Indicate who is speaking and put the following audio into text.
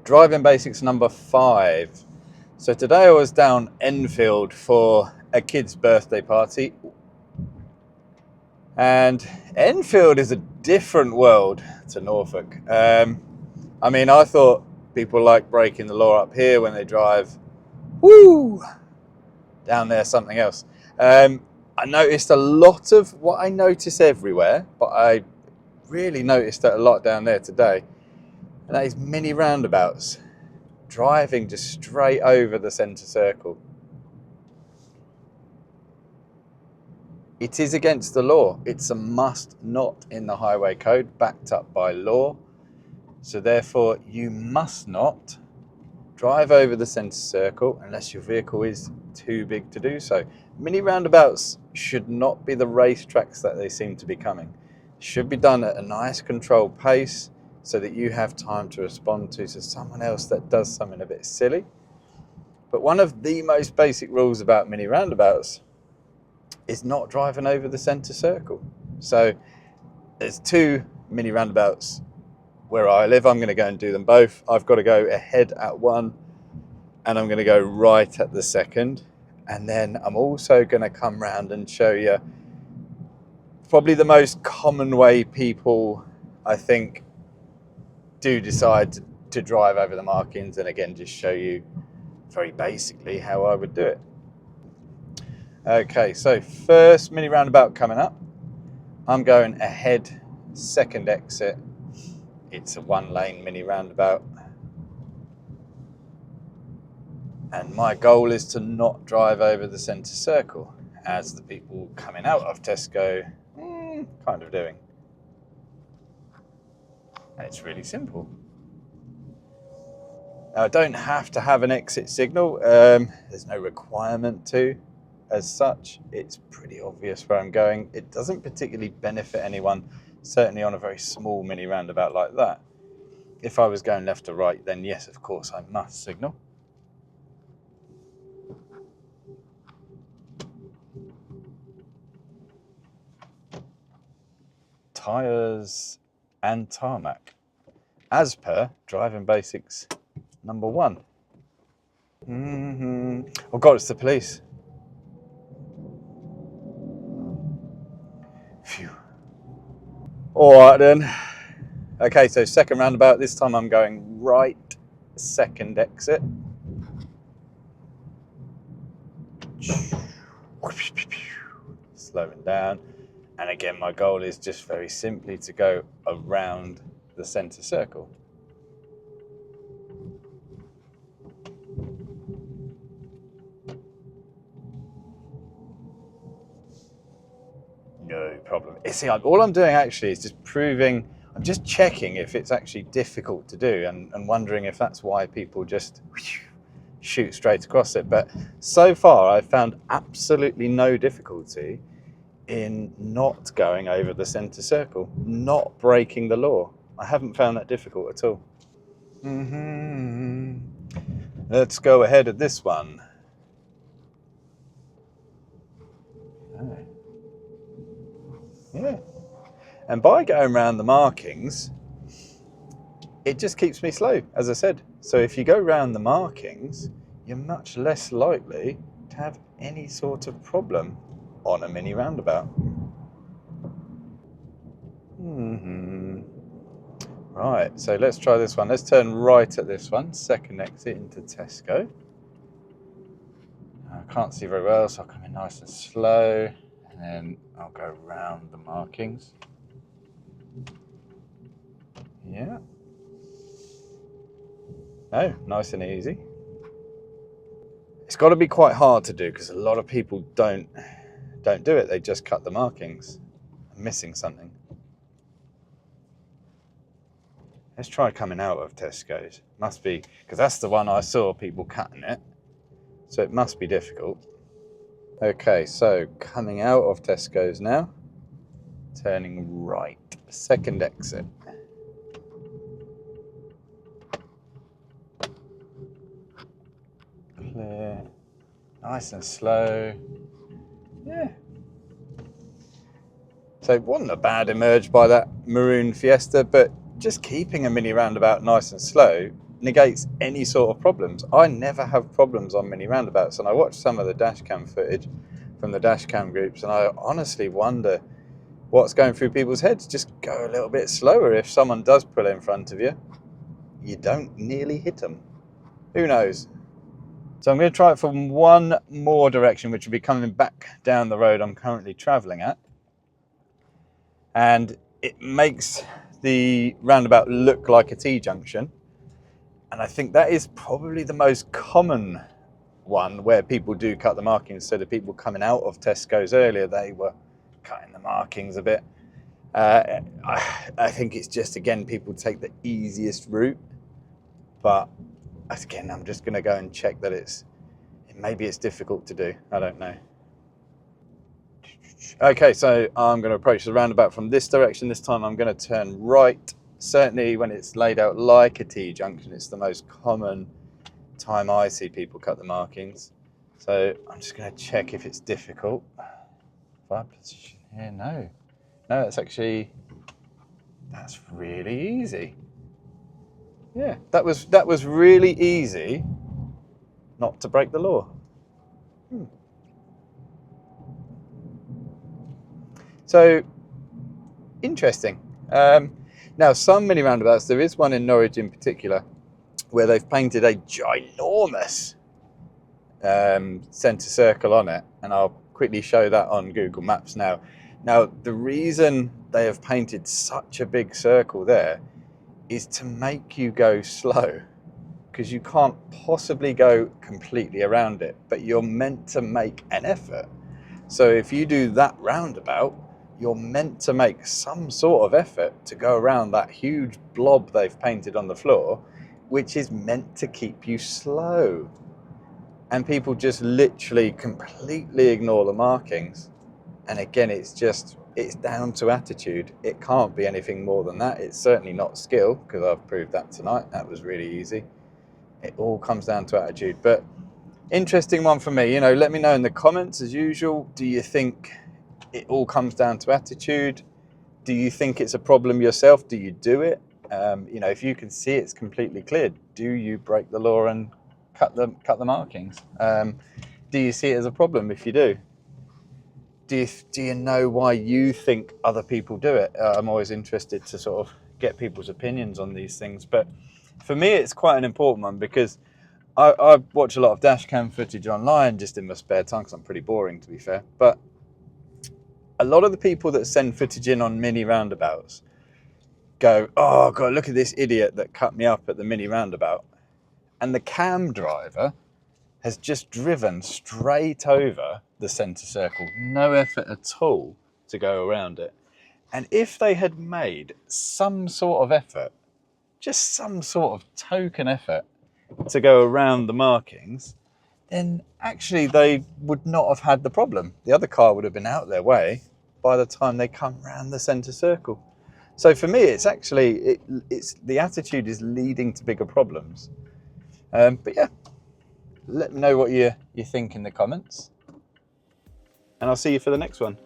Speaker 1: Driving Basics number 5. So today I was down Enfield for a kid's birthday party. And Enfield is a different world to Norfolk. I mean, I thought people like breaking the law up here when they drive. Woo! Down there, something else. I noticed a lot of what I notice everywhere, but I really noticed that a lot down there today. And that is mini roundabouts, driving just straight over the centre circle. It is against the law. It's a must not in the highway code, backed up by law. So therefore, you must not drive over the centre circle unless your vehicle is too big to do so. Mini roundabouts should not be the racetracks that they seem to be becoming. It should be done at a nice controlled pace so that you have time to respond to someone else that does something a bit silly. But one of the most basic rules about mini roundabouts is not driving over the centre circle. So there's 2 mini roundabouts where I live. I'm going to go and do them both. I've got to go ahead at one and I'm going to go right at the second. And then I'm also going to come round and show you probably the most common way people, I think, do decide to drive over the markings, and again just show you very basically how I would do it. Okay, so first mini roundabout coming up. I'm going ahead, second exit. It's a 1-lane mini roundabout. And my goal is to not drive over the centre circle, as the people coming out of Tesco kind of doing. And it's really simple. Now, I don't have to have an exit signal. There's no requirement to. As such, it's pretty obvious where I'm going. It doesn't particularly benefit anyone, certainly on a very small mini roundabout like that. If I was going left or right, then yes, of course, I must signal. Tyres and tarmac, as per Driving Basics number 1. Oh God, it's the police. Phew. All right then. Okay, so second roundabout. This time I'm going right, second exit. Slowing down. And again, my goal is just very simply to go around the centre circle. No problem. See, all I'm doing actually is just proving, I'm just checking if it's actually difficult to do and wondering if that's why people just shoot straight across it. But so far, I've found absolutely no difficulty in not going over the centre circle, not breaking the law. I haven't found that difficult at all. Let's go ahead at this one. Yeah. And by going around the markings, it just keeps me slow, as I said. So if you go around the markings, you're much less likely to have any sort of problem on a mini roundabout. Right, so let's try this one. Let's turn right at this one, second exit into Tesco. I can't see very well, so I'll come in nice and slow, and then I'll go round the markings. Yeah. Oh, nice and easy. It's got to be quite hard to do because a lot of people don't do it. They just cut the markings. I'm missing something. Let's try coming out of Tesco's. Must be, because that's the one I saw people cutting it. So it must be difficult. Okay, so coming out of Tesco's now. Turning right, second exit. Clear. Nice and slow. Yeah. So it wasn't a bad emerge by that maroon Fiesta, but just keeping a mini roundabout nice and slow negates any sort of problems. I never have problems on mini roundabouts, and I watched some of the dash cam footage from the dash cam groups, and I honestly wonder what's going through people's heads. Just go a little bit slower. If someone does pull in front of you, you don't nearly hit them. Who knows? So I'm going to try it from one more direction, which will be coming back down the road I'm currently traveling at. And it makes the roundabout look like a T-junction. And I think that is probably the most common one where people do cut the markings. So the people coming out of Tesco's earlier, they were cutting the markings a bit. I think it's just, again, people take the easiest route. But again, I'm just going to go and check that maybe it's difficult to do. I don't know. Okay, so I'm going to approach the roundabout from this direction. This time I'm going to turn right. Certainly when it's laid out like a T-junction, it's the most common time I see people cut the markings. So I'm just going to check if it's difficult. If I position here, no, that's really easy. Yeah, that was really easy not to break the law. So, interesting. Now, some mini roundabouts, there is one in Norwich in particular, where they've painted a ginormous centre circle on it, and I'll quickly show that on Google Maps now. Now, the reason they have painted such a big circle there is to make you go slow, because you can't possibly go completely around it, but you're meant to make an effort. So if you do that roundabout, you're meant to make some sort of effort to go around that huge blob they've painted on the floor, which is meant to keep you slow. And people just literally completely ignore the markings. And again, it's down to attitude. It can't be anything more than that. It's certainly not skill, because I've proved that tonight. That was really easy. It all comes down to attitude. But interesting one for me. Let me know in the comments as usual. Do you think it all comes down to attitude? Do you think it's a problem yourself? Do you do it? If you can see it's completely clear, do you break the law and cut the markings? Do you see it as a problem if you do? Do you know why you think other people do it? I'm always interested to sort of get people's opinions on these things. But for me, it's quite an important one, because I watch a lot of dash cam footage online just in my spare time, because I'm pretty boring, to be fair. But a lot of the people that send footage in on mini roundabouts go, oh God, look at this idiot that cut me up at the mini roundabout. And the cam driver has just driven straight over the centre circle. No effort at all to go around it. And if they had made some sort of effort, just some sort of token effort to go around the markings, then actually they would not have had the problem. The other car would have been out their way by the time they come round the centre circle. So for me, it's actually, it's the attitude is leading to bigger problems. But yeah, let me know what you think in the comments, and I'll see you for the next one.